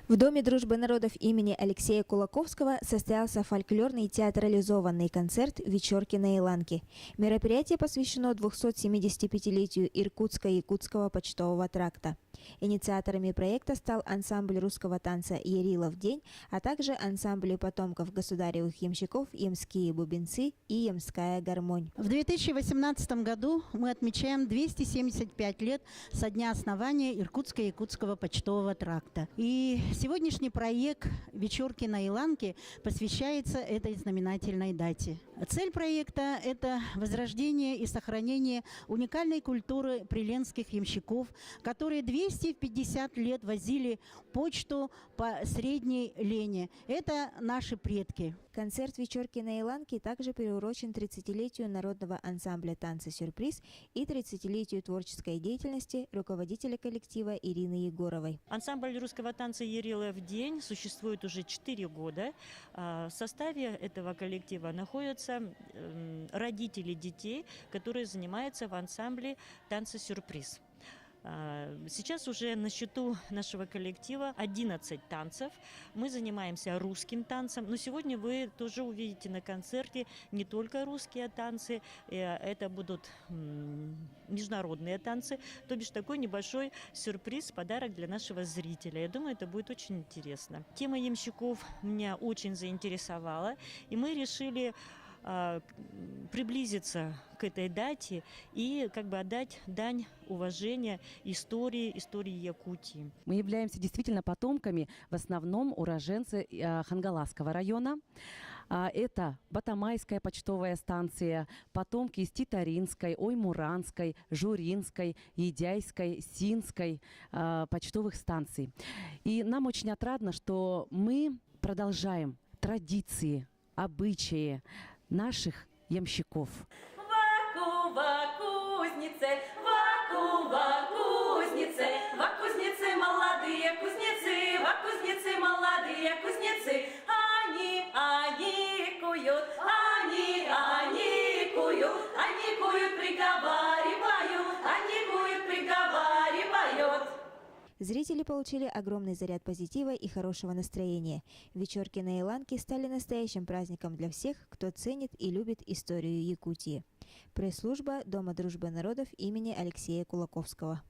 В Доме дружбы народов имени Алексея Кулаковского состоялся фольклорный театрализованный концерт «Вечерки на Иланке». Мероприятие посвящено 275-летию Иркутско-Якутского почтового тракта. Инициаторами проекта стал ансамбль русского танца «Ярилов день», а также ансамбли потомков государевых ямщиков «Ямские бубенцы» и «Ямская гармонь». В 2018 году мы отмечаем 275 лет со дня основания Иркутско-Якутского почтового тракта. И сегодняшний проект «Вечерки на Иланке» посвящается этой знаменательной дате. Цель проекта – это возрождение и сохранение уникальной культуры приленских ямщиков, которые 250 лет возили почту по Средней Лени. Это наши предки. Концерт «Вечерки на Иланке» также приурочен 30-летию народного ансамбля танца «Сюрприз» и 30-летию творческой деятельности руководителя коллектива Ирины Егоровой. Ансамбль русского танца «Ярилов день» существует уже 4 года. В составе этого коллектива находятся родители детей, которые занимаются в ансамбле танца «Сюрприз». Сейчас уже на счету нашего коллектива 11 танцев. Мы занимаемся русским танцем, но сегодня вы тоже увидите на концерте не только русские танцы, это будут международные танцы, то бишь такой небольшой сюрприз, подарок для нашего зрителя. Я думаю, это будет очень интересно. Тема ямщиков меня очень заинтересовала, и мы решили приблизиться к этой дате и отдать дань уважения истории Якутии. Мы являемся действительно потомками, в основном уроженцы Хангаласского района. Это Батамайская почтовая станция, потомки из Титаринской, Оймуранской, Журинской, Едяйской, Синской почтовых станций. И нам очень отрадно, что мы продолжаем традиции, обычаи наших ямщиков. Ваку, кузнице, ваку, кузнице, кузнецы молодые кузнецы, кузнецы молодые кузнецы, они куют, они куют, приговаривают, они куют, приговаривают. Зрители получили огромный заряд позитива и хорошего настроения. Вечерки на Иланке стали настоящим праздником для всех, кто ценит и любит историю Якутии. Пресс-служба Дома дружбы народов имени Алексея Кулаковского.